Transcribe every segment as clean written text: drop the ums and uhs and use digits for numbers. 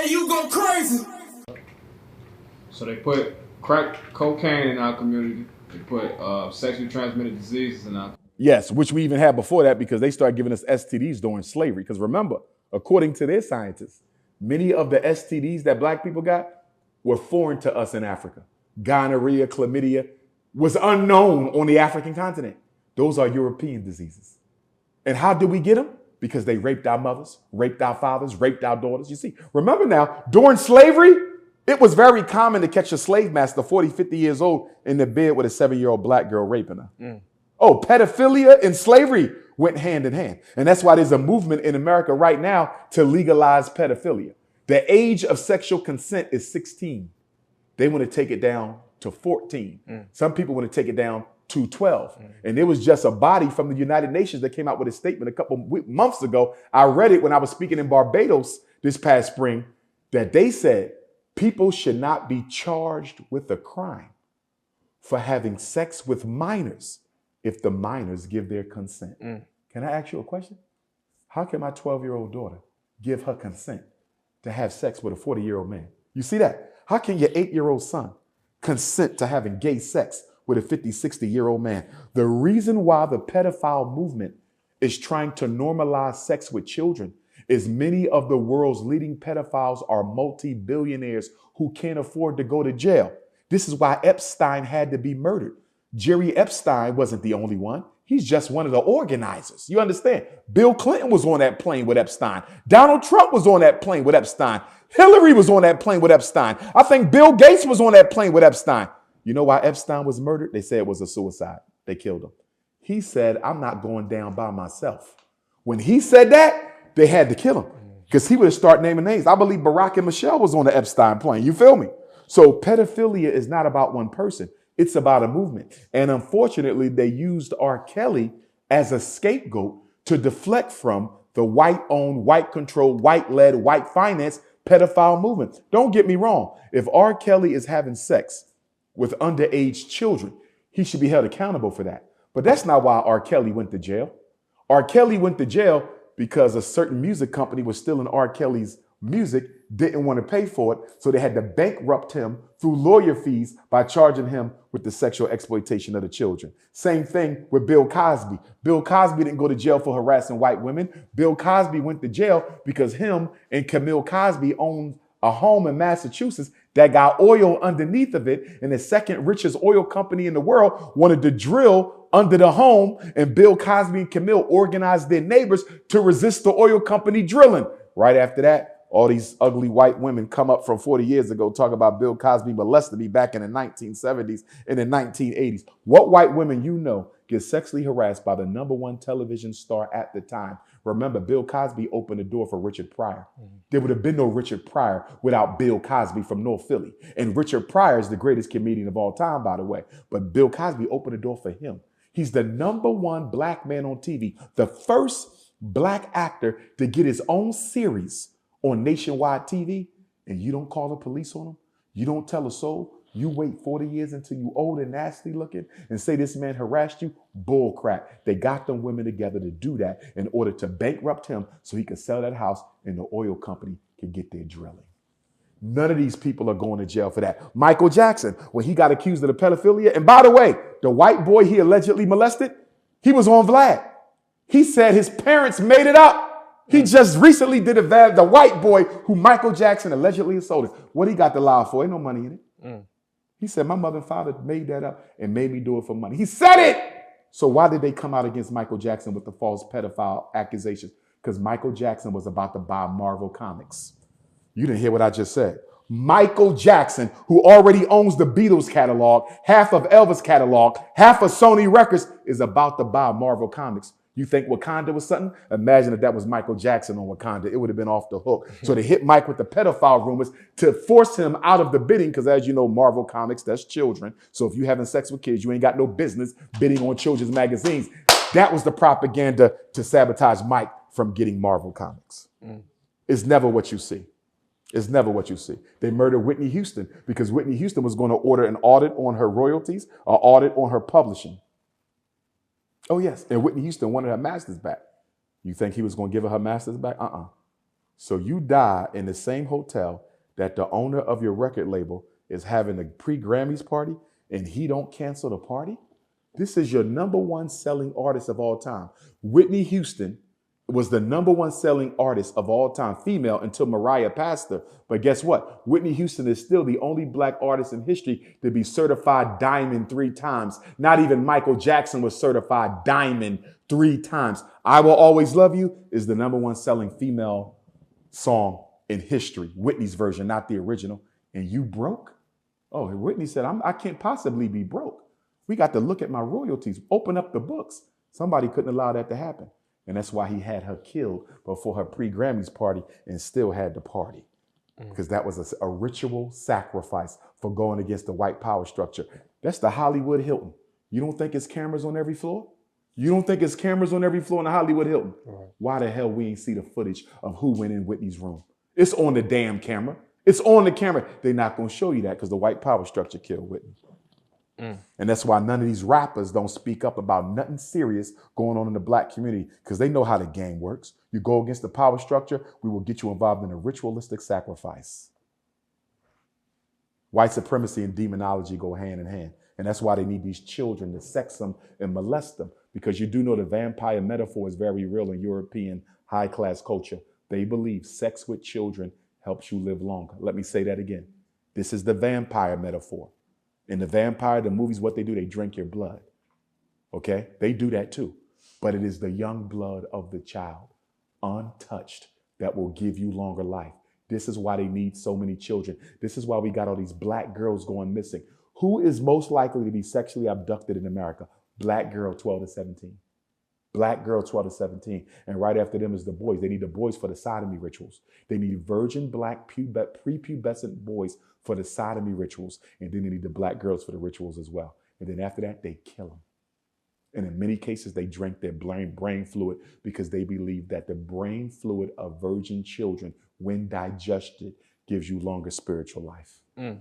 Hey, you go crazy. So they put crack cocaine in our community. They put sexually transmitted diseases in our community. Yes, which we even had before that because they started giving us STDs during slavery. Because remember, according to their scientists, many of the STDs that black people got were foreign to us in Africa. Gonorrhea, chlamydia was unknown on the African continent. Those are European diseases. And how did we get them? Because they raped our mothers, raped our fathers, raped our daughters. You see, remember now, during slavery, it was very common to catch a slave master 40, 50 years old in the bed with a 7-year-old black girl raping her. Oh, pedophilia and slavery went hand in hand. And that's why there's a movement in America right now to legalize pedophilia. The age of sexual consent is 16. They want to take it down to 14. Some people want to take it down to 12. And there was just a body from the United Nations that came out with a statement a couple months ago. I read it when I was speaking in Barbados this past spring, that they said people should not be charged with a crime for having sex with minors if the minors give their consent. Can I ask you a question? How can my 12-year-old daughter give her consent to have sex with a 40-year-old man? You see that? How can your 8-year-old son consent to having gay sex with a 50, 60-year-old man? The reason why the pedophile movement is trying to normalize sex with children is many of the world's leading pedophiles are multi-billionaires who can't afford to go to jail. This is why Epstein had to be murdered. Jeffery Epstein wasn't the only one. He's just one of the organizers. You understand? Bill Clinton was on that plane with Epstein. Donald Trump was on that plane with Epstein. Hillary was on that plane with Epstein. I think Bill Gates was on that plane with Epstein. You know why Epstein was murdered? They said it was a suicide. They killed him. He said, I'm not going down by myself. When he said that, they had to kill him because he would have started naming names. I believe Barack and Michelle was on the Epstein plane. You feel me? So pedophilia is not about one person. It's about a movement. And unfortunately, they used R. Kelly as a scapegoat to deflect from the white-owned, white-controlled, white-led, white-financed pedophile movement. Don't get me wrong. If R. Kelly is having sex with underage children, he should be held accountable for that. But that's not why R. Kelly went to jail. R. Kelly went to jail because a certain music company was stealing R. Kelly's music, didn't want to pay for it, so they had to bankrupt him through lawyer fees by charging him with the sexual exploitation of the children. Same thing with Bill Cosby. Bill Cosby didn't go to jail for harassing white women. Bill Cosby went to jail because him and Camille Cosby owned a home in Massachusetts that got oil underneath of it, and the second richest oil company in the world wanted to drill under the home, and Bill Cosby and Camille organized their neighbors to resist the oil company drilling. Right after that, all these ugly white women come up from 40 years ago, talk about Bill Cosby molested me back in the 1970s and the 1980s. What white women you know get sexually harassed by the #1 television star at the time? Remember, Bill Cosby opened the door for Richard Pryor. There would have been no Richard Pryor without Bill Cosby from North Philly. And Richard Pryor is the greatest comedian of all time, by the way. But Bill Cosby opened the door for him. He's the #1 black man on TV, the first black actor to get his own series on nationwide TV, and you don't call the police on him. You don't tell a soul. You wait 40 years until you old and nasty looking and say this man harassed you. Bull crap. They got them women together to do that in order to bankrupt him so he could sell that house and the oil company can get their drilling. None of these people are going to jail for that. Michael Jackson, when he got accused of the pedophilia, and by the way, the white boy he allegedly molested, he was on Vlad. He said his parents made it up. He just recently did the white boy who Michael Jackson allegedly assaulted. What he got the lie for? Ain't no money in it. He said, my mother and father made that up and made me do it for money. He said it. So why did they come out against Michael Jackson with the false pedophile accusations? Because Michael Jackson was about to buy Marvel Comics. You didn't hear what I just said. Michael Jackson, who already owns the Beatles catalog, half of Elvis catalog, half of Sony Records, is about to buy Marvel Comics. You think Wakanda was something? Imagine if that was Michael Jackson on Wakanda. It would have been off the hook. So they hit Mike with the pedophile rumors to force him out of the bidding because, as you know, Marvel Comics, that's children. So if you're having sex with kids, you ain't got no business bidding on children's magazines. That was the propaganda to sabotage Mike from getting Marvel Comics. It's never what you see. It's never what you see. They murdered Whitney Houston because Whitney Houston was going to order an audit on her royalties, an audit on her publishing. Oh, yes. And Whitney Houston wanted her masters back. You think he was going to give her masters back? So you die in the same hotel that the owner of your record label is having a pre-Grammys party and he don't cancel the party? This is your number one selling artist of all time. Whitney Houston was the number one selling artist of all time, female, until Mariah passed her. But guess what? Whitney Houston is still the only black artist in history to be certified diamond 3 times. Not even Michael Jackson was certified diamond 3 times. I Will Always Love You is the number one selling female song in history. Whitney's version, not the original. And you broke? Oh, Whitney said, I can't possibly be broke. We got to look at my royalties, open up the books. Somebody couldn't allow that to happen. And that's why he had her killed before her pre-Grammys party and still had the party. Because that was a ritual sacrifice for going against the white power structure. That's the Hollywood Hilton. You don't think it's cameras on every floor? You don't think it's cameras on every floor in the Hollywood Hilton? Right. Why the hell we ain't see the footage of who went in Whitney's room? It's on the damn camera. It's on the camera. They're not going to show you that because the white power structure killed Whitney. And that's why none of these rappers don't speak up about nothing serious going on in the black community, because they know how the game works. You go against the power structure, we will get you involved in a ritualistic sacrifice. White supremacy and demonology go hand in hand. And that's why they need these children to sex them and molest them, because you do know the vampire metaphor is very real in European high-class culture. They believe sex with children helps you live longer. Let me say that again. This is the vampire metaphor. In the vampire, the movies, what they do, they drink your blood. Okay? They do that too. But it is the young blood of the child, untouched, that will give you longer life. This is why they need so many children. This is why we got all these black girls going missing. Who is most likely to be sexually abducted in America? Black girl 12 to 17. Black girl 12 to 17. And right after them is the boys. They need the boys for the sodomy rituals. They need virgin black prepubescent boys for the sodomy rituals. And then they need the black girls for the rituals as well. And then after that, they kill them. And in many cases, they drink their brain fluid because they believe that the brain fluid of virgin children, when digested, gives you longer spiritual life. And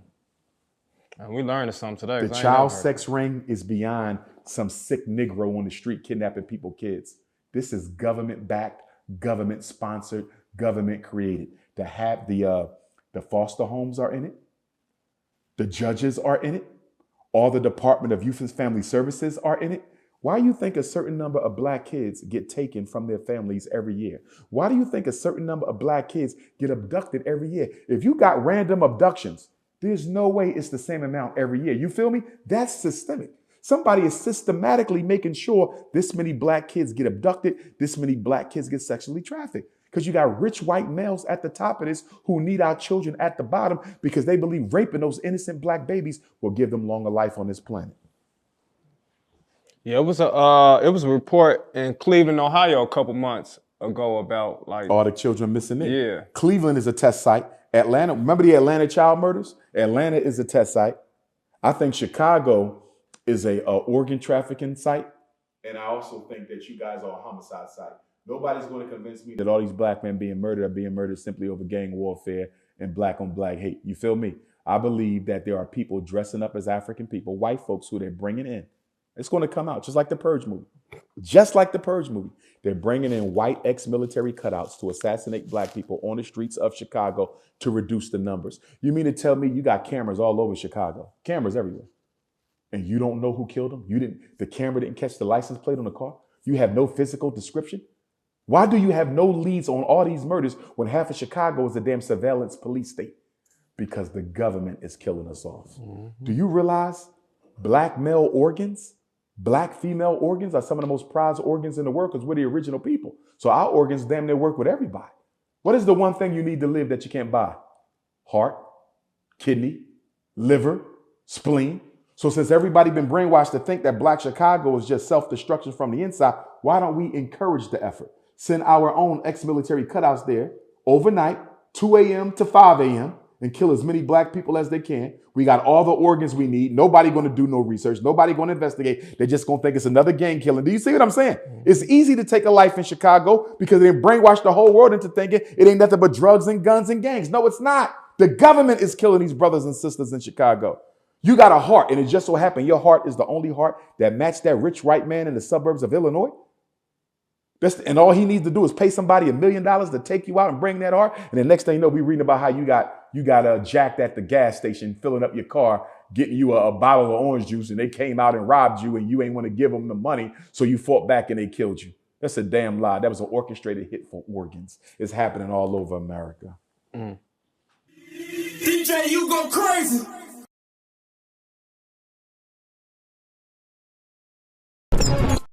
we learned something today. The child sex ring is beyond some sick Negro on the street kidnapping kids. This is government-backed, government-sponsored, government-created. To have the foster homes are in it. The judges are in it. All the Department of Youth and Family Services are in it. Why do you think a certain number of black kids get taken from their families every year? Why do you think a certain number of black kids get abducted every year? If you got random abductions, there's no way it's the same amount every year. You feel me? That's systemic. Somebody is systematically making sure this many black kids get abducted, this many black kids get sexually trafficked. Because you got rich white males at the top of this who need our children at the bottom because they believe raping those innocent black babies will give them longer life on this planet. Yeah, it was a report in Cleveland, Ohio, a couple months ago about like all the children missing it. Yeah, Cleveland is a test site. Atlanta, remember the Atlanta child murders? Atlanta is a test site. I think Chicago is a organ trafficking site, and I also think that you guys are a homicide site. Nobody's going to convince me that all these black men being murdered are being murdered simply over gang warfare and black on black hate. You feel me? I believe that there are people dressing up as African people, white folks who they're bringing in. It's going to come out just like the Purge movie. Just like the Purge movie. They're bringing in white ex-military cutouts to assassinate black people on the streets of Chicago to reduce the numbers. You mean to tell me you got cameras all over Chicago? Cameras everywhere. And you don't know who killed them? The camera didn't catch the license plate on the car? You have no physical description? Why do you have no leads on all these murders when half of Chicago is a damn surveillance police state? Because the government is killing us off. Mm-hmm. Do you realize black male organs, black female organs are some of the most prized organs in the world because we're the original people. So our organs damn near work with everybody. What is the one thing you need to live that you can't buy? Heart, kidney, liver, spleen. So since everybody been brainwashed to think that black Chicago is just self-destruction from the inside, why don't we encourage the effort? Send our own ex-military cutouts there overnight, 2 a.m. to 5 a.m., and kill as many black people as they can. We got all the organs we need. Nobody going to do no research. Nobody going to investigate. They're just going to think it's another gang killing. Do you see what I'm saying? It's easy to take a life in Chicago because they brainwashed the whole world into thinking it ain't nothing but drugs and guns and gangs. No, it's not. The government is killing these brothers and sisters in Chicago. You got a heart, and it just so happened your heart is the only heart that matched that rich white man in the suburbs of Illinois. And all he needs to do is pay somebody $1 million to take you out and bring that art. And the next thing you know, we reading about how you got jacked at the gas station, filling up your car, getting you a bottle of orange juice, and they came out and robbed you, and you ain't want to give them the money, so you fought back and they killed you. That's a damn lie. That was an orchestrated hit for organs. It's happening all over America. DJ, you go crazy.